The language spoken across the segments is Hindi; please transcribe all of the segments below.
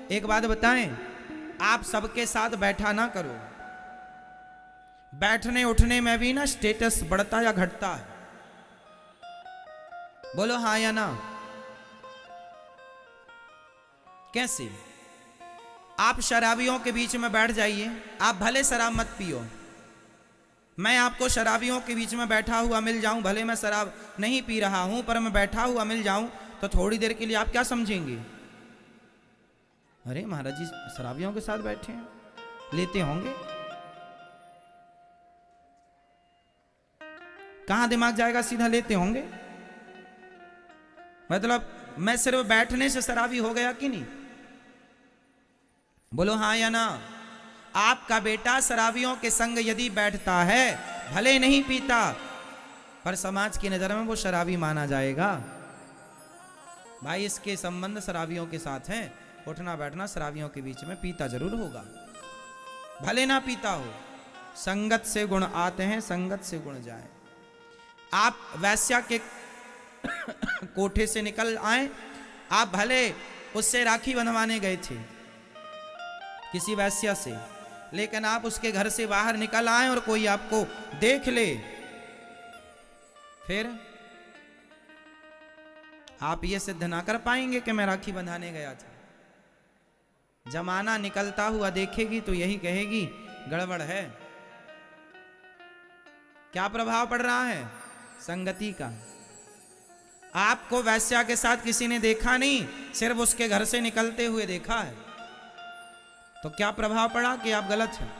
एक बात बताएं, आप सबके साथ बैठा ना करो। बैठने उठने में भी ना स्टेटस बढ़ता या घटता है। बोलो हाँ या ना। कैसे? आप शराबियों के बीच में बैठ जाइए, आप भले शराब मत पियो, मैं आपको शराबियों के बीच में बैठा हुआ मिल जाऊं, भले मैं शराब नहीं पी रहा हूं पर मैं बैठा हुआ मिल जाऊं तो थोड़ी देर के लिए आप क्या समझेंगे? अरे महाराज जी शराबियों के साथ बैठे हैं, लेते होंगे। कहां दिमाग जाएगा? सीधा लेते होंगे। मतलब मैं सिर्फ बैठने से शराबी हो गया कि नहीं? बोलो हाँ या ना। आपका बेटा शराबियों के संग यदि बैठता है, भले नहीं पीता, पर समाज की नजर में वो शराबी माना जाएगा। भाई इसके संबंध शराबियों के साथ हैं, उठना बैठना शराबियों के बीच में पीता जरूर होगा, भले ना पीता हो। संगत से गुण आते हैं, संगत से गुण जाए। आप वैश्या के कोठे से निकल आए, आप भले उससे राखी बंधवाने गए थे किसी वैश्या से, लेकिन आप उसके घर से बाहर निकल आए और कोई आपको देख ले, फिर आप ये सिद्ध ना कर पाएंगे कि मैं राखी बंधाने गया था। जमाना निकलता हुआ देखेगी तो यही कहेगी गड़बड़ है। क्या प्रभाव पड़ रहा है? संगति का। आपको वैश्या के साथ किसी ने देखा नहीं, सिर्फ उसके घर से निकलते हुए देखा है, तो क्या प्रभाव पड़ा कि आप गलत हैं।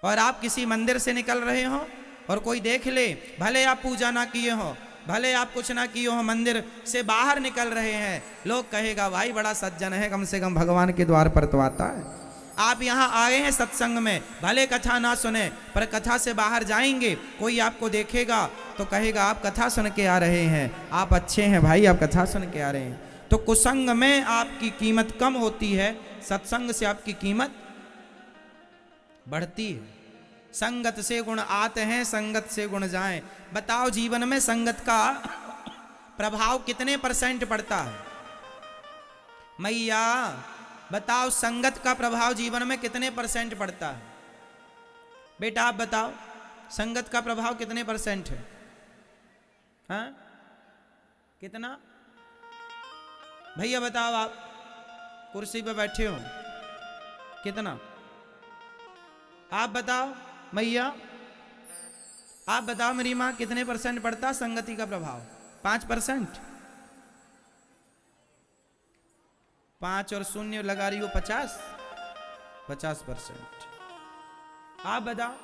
और आप किसी मंदिर से निकल रहे हो और कोई देख ले, भले आप पूजा ना किए हो, भले आप कुछ ना किए हो, मंदिर से बाहर निकल रहे हैं, लोग कहेगा भाई बड़ा सज्जन है, कम से कम भगवान के द्वार पर तो आता है। आप यहाँ आए हैं सत्संग में, भले कथा ना सुने, पर कथा से बाहर जाएंगे, कोई आपको देखेगा तो कहेगा आप कथा सुन के आ रहे हैं, आप अच्छे हैं भाई, आप कथा सुन के आ रहे हैं। तो कुसंग में आपकी कीमत कम होती है, सत्संग से आपकी कीमत बढ़ती है। संगत से गुण आते हैं, संगत से गुण जाएं। बताओ जीवन में संगत का प्रभाव कितने % पड़ता है? मैया बताओ संगत का प्रभाव जीवन में कितने % पड़ता है? बेटा आप बताओ संगत का प्रभाव कितने % है? हाँ कितना? भैया बताओ, आप कुर्सी पे बैठे हो, कितना? आप बताओ मैया, आप बताओ मेरी मां, कितने % पड़ता संगति का प्रभाव? 5%? 5 और 0 लगा रही हो 50%। आप बताओ।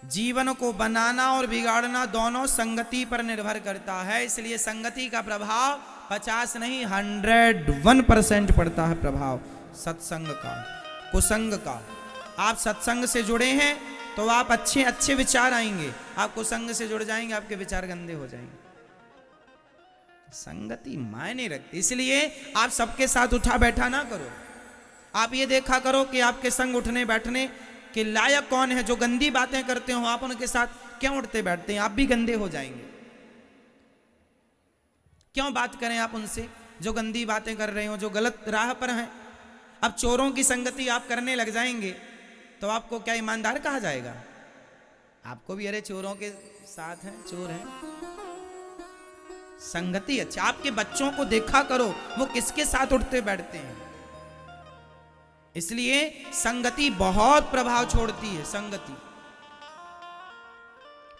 जीवन को बनाना और बिगाड़ना दोनों संगति पर निर्भर करता है, इसलिए संगति का प्रभाव 50 नहीं 101% पड़ता है प्रभाव सत्संग का, कुसंग का। आप सत्संग से जुड़े हैं तो आप अच्छे अच्छे विचार आएंगे, आप कुसंग से जुड़ जाएंगे आपके विचार गंदे हो जाएंगे। संगति मायने रखती, इसलिए आप सबके साथ उठा बैठा ना करो। आप ये देखा करो कि आपके संग उठने बैठने के लायक कौन है। जो गंदी बातें करते हो आप उनके साथ क्यों उठते बैठते हैं? आप भी गंदे हो जाएंगे। क्यों बात करें आप उनसे जो गंदी बातें कर रहे हो, जो गलत राह पर हैं? अब चोरों की संगति आप करने लग जाएंगे तो आपको क्या ईमानदार कहा जाएगा? आपको भी अरे चोरों के साथ हैं, चोर हैं। संगति अच्छा। आपके बच्चों को देखा करो वो किसके साथ उठते बैठते हैं। इसलिए संगति बहुत प्रभाव छोड़ती है। संगति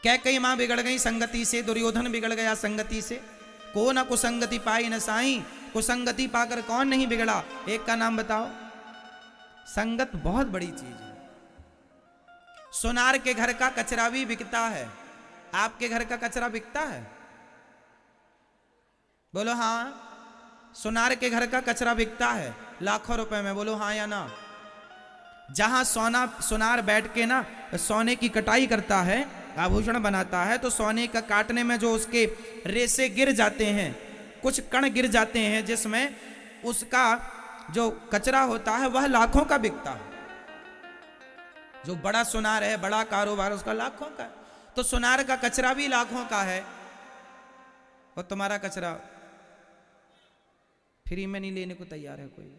कैकेयी मां बिगड़ गई संगति से, दुर्योधन बिगड़ गया संगति से। को न कुसंगति पाई न साई, कुसंगति पाकर कौन नहीं बिगड़ा? एक का नाम बताओ। संगत बहुत बड़ी चीज है। सोनार के घर का कचरा भी बिकता है, आपके घर का कचरा बिकता है? बोलो हाँ। सोनार के घर का कचरा बिकता है लाखों रुपए में, बोलो हाँ या ना। जहां सोनार बैठ के ना सोने की कटाई करता है, आभूषण बनाता है, तो सोने का काटने में जो उसके रेसे गिर जाते हैं, कुछ कण गिर जाते हैं, जिसमें उसका जो कचरा होता है वह लाखों का बिकता है। जो बड़ा सोनार है, बड़ा कारोबार, उसका लाखों का। तो सोनार का कचरा भी लाखों का है और तुम्हारा कचरा फ्री में नहीं लेने को तैयार है कोई।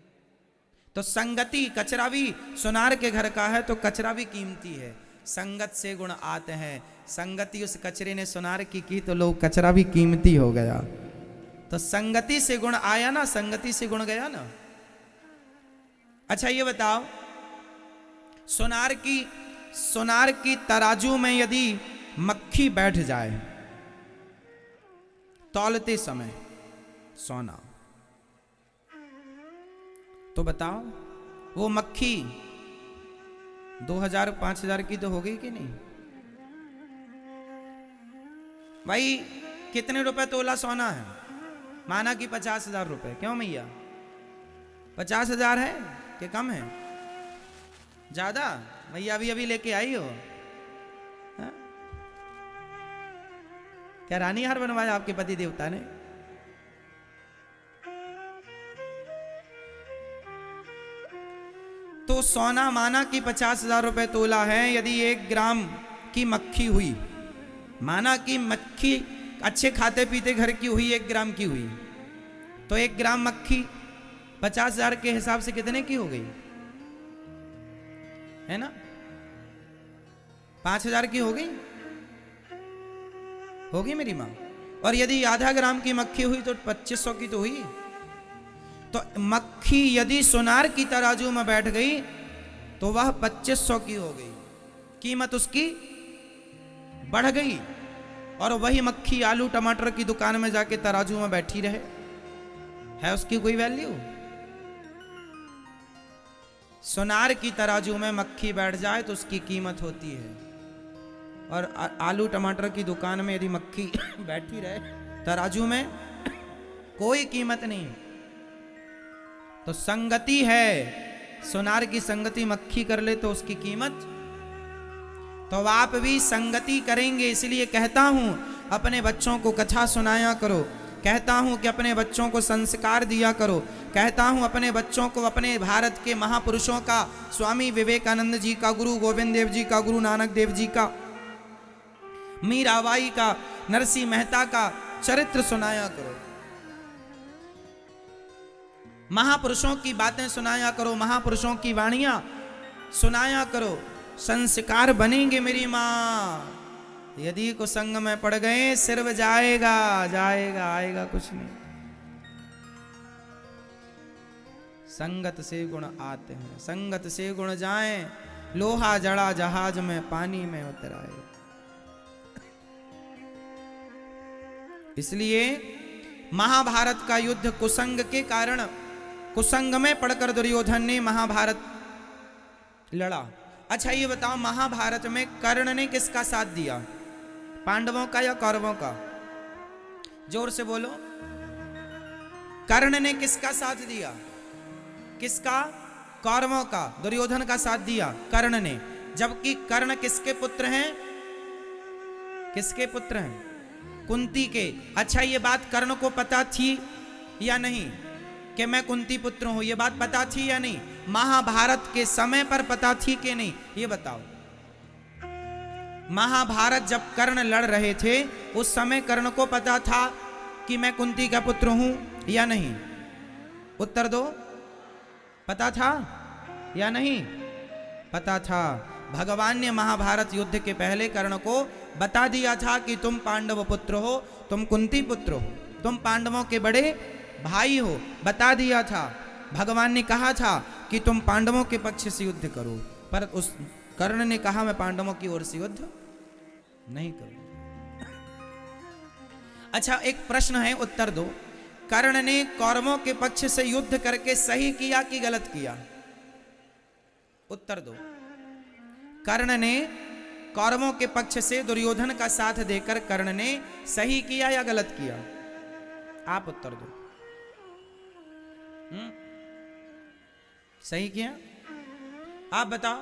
तो संगति, कचरा भी सुनार के घर का है तो कचरा भी कीमती है। संगत से गुण आते हैं, संगति उस कचरे ने सुनार की तो लोग कचरा भी कीमती हो गया। तो संगति से गुण आया ना, संगति से गुण गया ना। अच्छा ये बताओ, सुनार की तराजू में यदि मक्खी बैठ जाए तौलते समय सोना, तो बताओ वो मक्खी 2000-5000 की तो हो गई कि नहीं भाई? कितने रुपए तोला सोना है? माना कि 50,000 रुपए। क्यों मैया 50,000 है कि कम है? ज्यादा? मैया अभी लेके आई हो हा? क्या रानी हार बनवाया आपके पति देवता ने? तो सोना माना कि 50,000 रुपए तोला है। यदि 1 ग्राम की मक्खी हुई, माना कि मक्खी अच्छे खाते पीते घर की हुई, 1 ग्राम की हुई, तो 1 ग्राम मक्खी 50,000 के हिसाब से कितने की हो गई? है ना? 5,000 की हो गई? होगी मेरी मां। और यदि आधा ग्राम की मक्खी हुई तो 2500 की तो हुई। तो मक्खी यदि सुनार की तराजू में बैठ गई तो वह 2500 की हो गई, कीमत उसकी बढ़ गई। और वही मक्खी आलू टमाटर की दुकान में जाके तराजू में बैठी रहे, है उसकी कोई वैल्यू? सुनार की तराजू में मक्खी बैठ जाए तो उसकी कीमत होती है। और आलू टमाटर की दुकान में यदि मक्खी बैठी रहे तराजू में, कोई कीमत नहीं। तो संगति है, सुनार की संगति मक्खी कर ले तो उसकी कीमत। तो आप भी संगति करेंगे, इसलिए कहता हूं अपने बच्चों को कथा सुनाया करो, कहता हूं कि अपने बच्चों को संस्कार दिया करो, कहता हूं अपने बच्चों को अपने भारत के महापुरुषों का, स्वामी विवेकानंद जी का, गुरु गोविंद देव जी का, गुरु नानक देव जी का, मीराबाई का, नरसिंह मेहता का चरित्र सुनाया करो, महापुरुषों की बातें सुनाया करो, महापुरुषों की वाणियां सुनाया करो। संस्कार बनेंगे मेरी मां। यदि कुसंग में पड़ गए सिर्फ जाएगा आएगा कुछ नहीं। संगत से गुण आते हैं, संगत से गुण जाए, लोहा जड़ा जहाज में पानी में उतराए। इसलिए महाभारत का युद्ध कुसंग के कारण, कुसंग में पड़कर दुर्योधन ने महाभारत लड़ा। अच्छा ये बताओ, महाभारत में कर्ण ने किसका साथ दिया? पांडवों का या कौरवों का? जोर से बोलो। कर्ण ने किसका साथ दिया? किसका? कौरवों का। दुर्योधन का साथ दिया कर्ण ने, जबकि कर्ण किसके पुत्र हैं? किसके पुत्र हैं? कुंती के। अच्छा ये बात कर्ण को पता थी या नहीं कि मैं कुंती पुत्र हूं? ये बात पता थी या नहीं? महाभारत के समय पर पता थी कि नहीं, ये बताओ। महाभारत जब कर्ण लड़ रहे थे उस समय कर्ण को पता था कि मैं कुंती का पुत्र हूं या नहीं? उत्तर दो। पता था या नहीं? पता था। भगवान ने महाभारत युद्ध के पहले कर्ण को बता दिया था कि तुम पांडव पुत्र हो, तुम कुंती पुत्र हो, तुम पांडवों के बड़े भाई हो, बता दिया था। भगवान ने कहा था कि तुम पांडवों के पक्ष से युद्ध करो, पर उस कर्ण ने कहा मैं पांडवों की ओर से युद्ध नहीं करूं। अच्छा एक प्रश्न है, उत्तर दो। कर्ण ने कौरवों के पक्ष से युद्ध करके सही किया कि गलत किया? उत्तर दो। कर्ण ने कौरवों के पक्ष से दुर्योधन का साथ देकर कर्ण ने सही किया या गलत किया? आप उत्तर दो। सही किया? आप बताओ।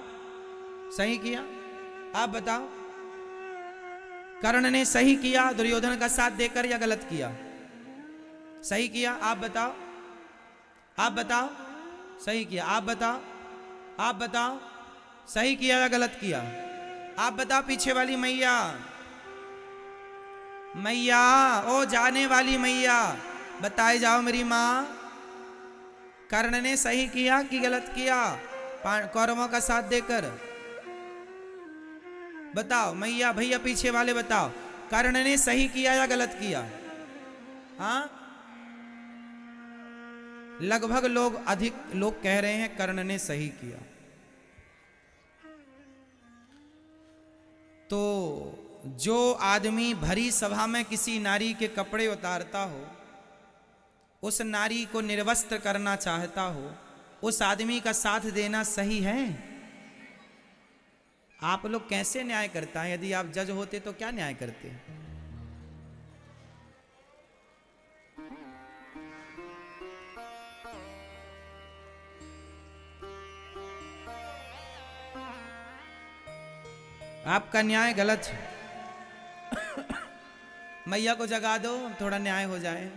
सही किया? आप बताओ। कर्ण ने सही किया दुर्योधन का साथ देकर या गलत किया? सही किया? आप बताओ। आप बताओ। सही किया? आप बताओ। आप बताओ। सही किया या गलत किया? आप बताओ। पीछे वाली मैया, मैया, ओ जाने वाली मैया, बताए जाओ मेरी माँ, कर्ण ने सही किया कि गलत किया कौरवों का साथ देकर? बताओ मैया भैया पीछे वाले बताओ, कर्ण ने सही किया या गलत किया? हाँ, लगभग अधिक लोग कह रहे हैं कर्ण ने सही किया। तो जो आदमी भरी सभा में किसी नारी के कपड़े उतारता हो, उस नारी को निर्वस्त्र करना चाहता हो, उस आदमी का साथ देना सही है? आप लोग कैसे न्याय करता है? यदि आप जज होते तो क्या न्याय करते? आपका न्याय गलत है। मैया को जगा दो, थोड़ा न्याय हो जाए।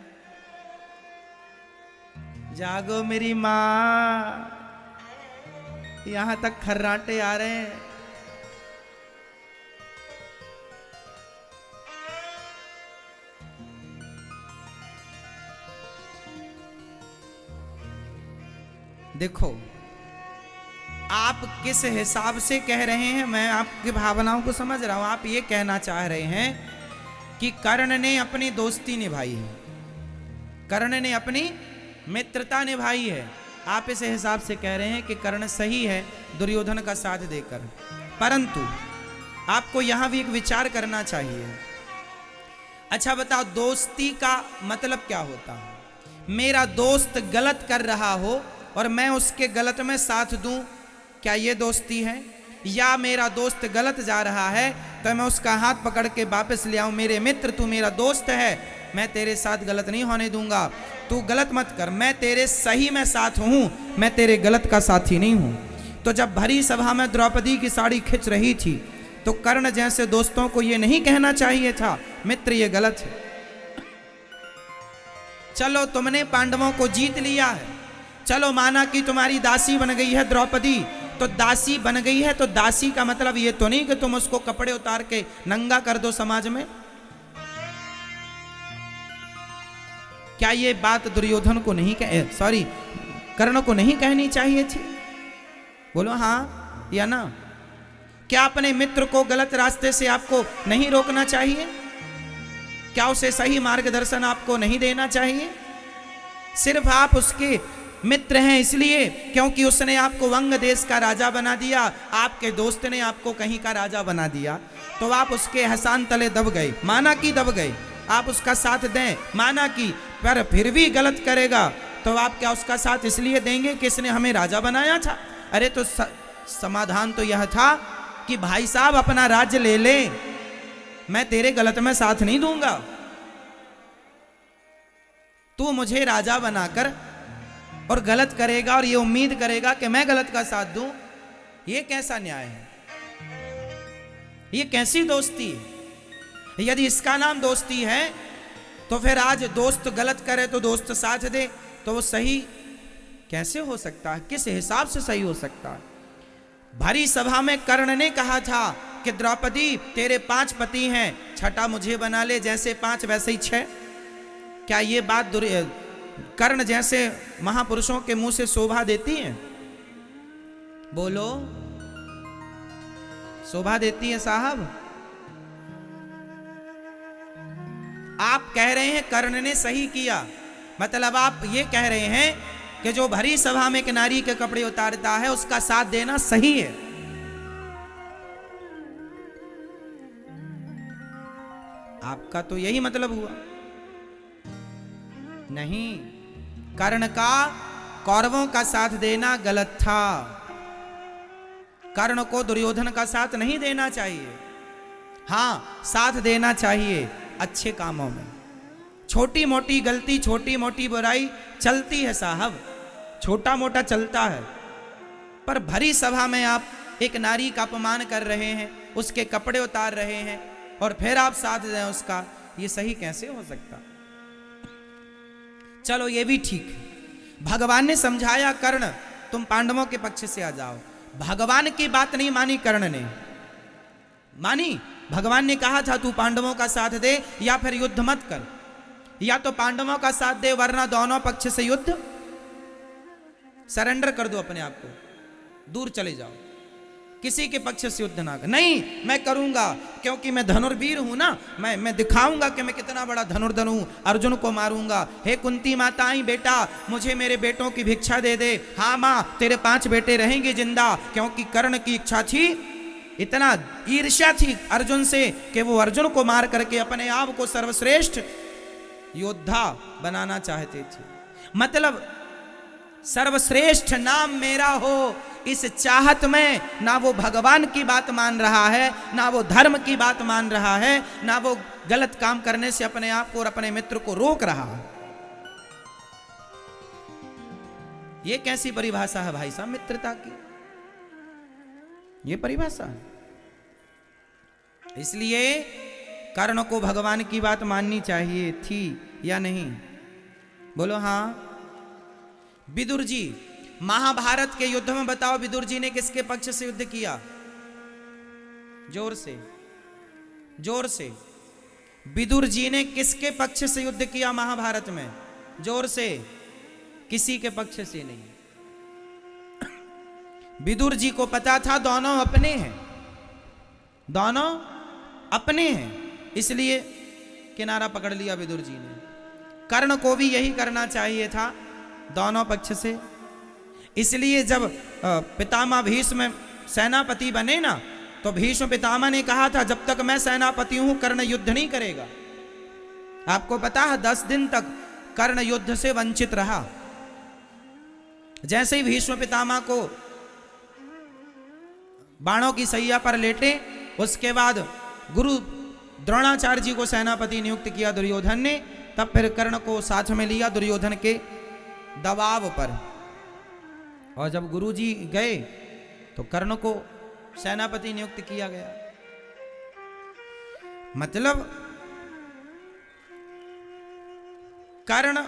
जागो मेरी माँ, यहां तक खर्राटे आ रहे हैं। देखो आप किस हिसाब से कह रहे हैं, मैं आपकी भावनाओं को समझ रहा हूं। आप ये कहना चाह रहे हैं कि कर्ण ने अपनी दोस्ती निभाई है, कर्ण ने अपनी मित्रता निभाई है। आप इस हिसाब से कह रहे हैं कि कर्ण सही है दुर्योधन का साथ देकर। परंतु आपको यहां भी एक विचार करना चाहिए। अच्छा बताओ, दोस्ती का मतलब क्या होता है? मेरा दोस्त गलत कर रहा हो और मैं उसके गलत में साथ दूं, क्या ये दोस्ती है? या मेरा दोस्त गलत जा रहा है तो मैं उसका हाथ पकड़ के वापस ले आऊं, मेरे मित्र तू मेरा दोस्त है, मैं तेरे साथ गलत नहीं होने दूंगा, तू गलत मत कर, मैं तेरे सही में साथ हूं, मैं तेरे गलत का साथी नहीं हूं। तो जब भरी सभा में द्रौपदी की साड़ी खिंच रही थी तो कर्ण जैसे दोस्तों को यह नहीं कहना चाहिए था मित्र ये गलत है। चलो तुमने पांडवों को जीत लिया है, चलो माना कि तुम्हारी दासी बन गई है द्रौपदी, तो दासी बन गई है तो दासी का मतलब ये तो नहीं कि तुम उसको कपड़े उतार के नंगा कर दो समाज में। क्या ये बात दुर्योधन को नहीं कर्ण को नहीं कहनी चाहिए थी? बोलो हाँ या ना? क्या अपने मित्र को गलत रास्ते से आपको नहीं रोकना चाहिए? क्या उसे सही मार्गदर्शन आपको नहीं देना चाहिए? सिर्फ आप उसके मित्र हैं इसलिए क्योंकि उसने आपको वंग देश का राजा बना दिया, आपके दोस्त ने आपको कहीं का राजा बना दिया, तो आप उसके एहसान तले दब गए। माना कि दब गए, आप उसका साथ दें, माना कि पर फिर भी गलत करेगा तो आप क्या उसका साथ इसलिए देंगे कि इसने हमें राजा बनाया था? अरे तो समाधान तो यह था कि भाई साहब अपना राज्य ले ले, मैं तेरे गलत में साथ नहीं दूंगा। तू मुझे राजा बनाकर और गलत करेगा और ये उम्मीद करेगा कि मैं गलत का साथ दूं, ये कैसा न्याय है? ये कैसी दोस्ती है? यदि इसका नाम दोस्ती है तो फिर आज दोस्त गलत करे तो दोस्त साथ दे, तो वो सही कैसे हो सकता है? किस हिसाब से सही हो सकता है? भरी सभा में कर्ण ने कहा था कि द्रौपदी तेरे 5 पति हैं, छठा मुझे बना ले, जैसे 5 वैसे ही 6। क्या ये बात कर्ण जैसे महापुरुषों के मुंह से शोभा देती है? बोलो, शोभा देती है साहब? आप कह रहे हैं कर्ण ने सही किया, मतलब आप ये कह रहे हैं कि जो भरी सभा में एक नारी के कपड़े उतारता है उसका साथ देना सही है। आपका तो यही मतलब हुआ। नहीं, कर्ण का कौरवों का साथ देना गलत था। कर्ण को दुर्योधन का साथ नहीं देना चाहिए। हां, साथ देना चाहिए अच्छे कामों में। छोटी मोटी गलती, छोटी मोटी बुराई चलती है साहब, छोटा मोटा चलता है, पर भरी सभा में आप एक नारी का अपमान कर रहे हैं, उसके कपड़े उतार रहे हैं और फिर आप साथ दें उसका, ये सही कैसे हो सकता? चलो ये भी ठीक है, भगवान ने समझाया कर्ण तुम पांडवों के पक्ष से आ जाओ। भगवान की बात नहीं मानी कर्ण ने, मानी? भगवान ने कहा था तू पांडवों का साथ दे या फिर युद्ध मत कर, या तो पांडवों का साथ दे वरना दोनों पक्ष से युद्ध सरेंडर कर दो अपने आप को, दूर चले जाओ, किसी के पक्ष से युद्ध ना कर। नहीं, मैं करूंगा क्योंकि मैं धनुर्वीर हूं ना, मैं दिखाऊंगा कि मैं कितना बड़ा धनुर्धर हूं, अर्जुन को मारूंगा। हे कुंती माता, आई बेटा मुझे मेरे बेटों की भिक्षा दे दे। हाँ माँ, तेरे 5 बेटे रहेंगे जिंदा, क्योंकि कर्ण की इच्छा थी, इतना ईर्ष्या थी अर्जुन से कि वो अर्जुन को मार करके अपने आप को सर्वश्रेष्ठ योद्धा बनाना चाहते थे। मतलब सर्वश्रेष्ठ नाम मेरा हो, इस चाहत में ना वो भगवान की बात मान रहा है, ना वो धर्म की बात मान रहा है, ना वो गलत काम करने से अपने आप को और अपने मित्र को रोक रहा है। ये कैसी परिभाषा है भाई साहब मित्रता की? ये परिभाषा है। इसलिए कर्ण को भगवान की बात माननी चाहिए थी या नहीं? बोलो हाँ। विदुर जी, महाभारत के युद्ध में बताओ विदुर जी ने किसके पक्ष से युद्ध किया? जोर से, जोर से। विदुर जी ने किसके पक्ष से युद्ध किया महाभारत में? जोर से। किसी के पक्ष से नहीं। विदुर जी को पता था दोनों अपने हैं, दोनों अपने हैं, इसलिए किनारा पकड़ लिया विदुर जी ने। कर्ण को भी यही करना चाहिए था, दोनों पक्ष से। इसलिए जब पितामह भीष्म सेनापति बने ना, तो भीष्म पितामह ने कहा था जब तक मैं सेनापति हूं कर्ण युद्ध नहीं करेगा। आपको पता है 10 दिन तक कर्ण युद्ध से वंचित रहा। जैसे ही भीष्म पितामह को बाणों की सैया पर लेटे, उसके बाद गुरु द्रोणाचार्य जी को सेनापति नियुक्त किया दुर्योधन ने, तब फिर कर्ण को साथ में लिया दुर्योधन के दबाव पर। और जब गुरुजी गए तो कर्ण को सेनापति नियुक्त किया गया। मतलब कर्ण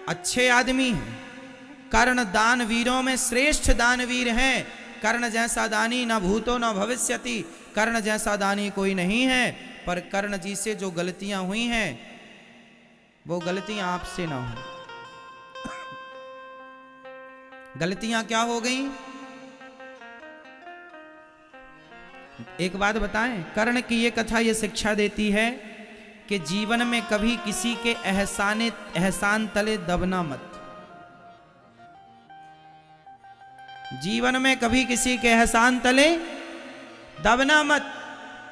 अच्छे आदमी हैं, कर्ण दानवीरों में श्रेष्ठ दानवीर हैं। कर्ण जैसा दानी न भूतो न भविष्यति, कर्ण जैसा दानी कोई नहीं है। पर कर्ण जी से जो गलतियां हुई हैं वो गलतियां आपसे ना हो। गलतियां क्या हो गई? एक बात बताएं, कर्ण की ये कथा ये शिक्षा देती है कि जीवन में कभी किसी के एहसान तले दबना मत। जीवन में कभी किसी के एहसान तले दबना मत,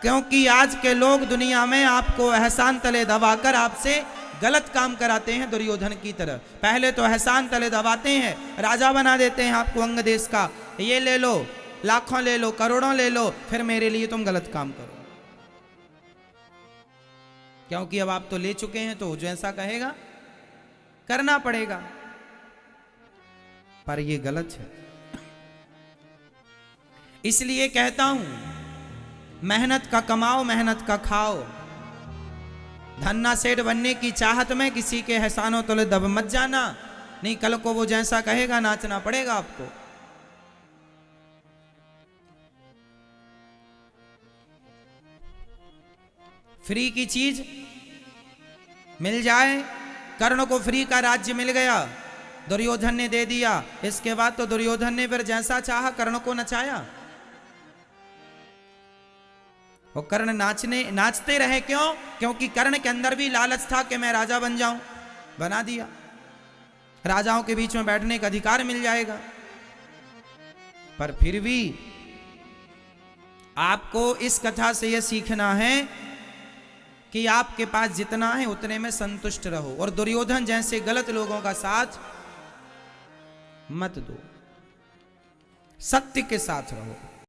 क्योंकि आज के लोग दुनिया में आपको एहसान तले दबाकर आपसे गलत काम कराते हैं दुर्योधन की तरह। पहले तो एहसान तले दबाते हैं, राजा बना देते हैं आपको अंग देश का, ये ले लो, लाखों ले लो, करोड़ों ले लो, फिर मेरे लिए तुम गलत काम करो। क्योंकि अब आप तो ले चुके हैं, तो जैसा कहेगा करना पड़ेगा। पर ये गलत है। इसलिए कहता हूं, मेहनत का कमाओ, मेहनत का खाओ। धन्ना सेठ बनने की चाहत में किसी के एहसानों तले दब मत जाना, नहीं कल को वो जैसा कहेगा नाचना पड़ेगा आपको। फ्री की चीज मिल जाए, कर्ण को फ्री का राज्य मिल गया, दुर्योधन ने दे दिया। इसके बाद तो दुर्योधन ने फिर जैसा चाहा कर्ण को नचाया। वो कर्ण नाचते रहे। क्यों? क्योंकि कर्ण के अंदर भी लालच था कि मैं राजा बन जाऊं, बना दिया। राजाओं के बीच में बैठने का अधिकार मिल जाएगा। पर फिर भी आपको इस कथा से यह सीखना है कि आपके पास जितना है उतने में संतुष्ट रहो, और दुर्योधन जैसे गलत लोगों का साथ मत दो, सत्य के साथ रहो।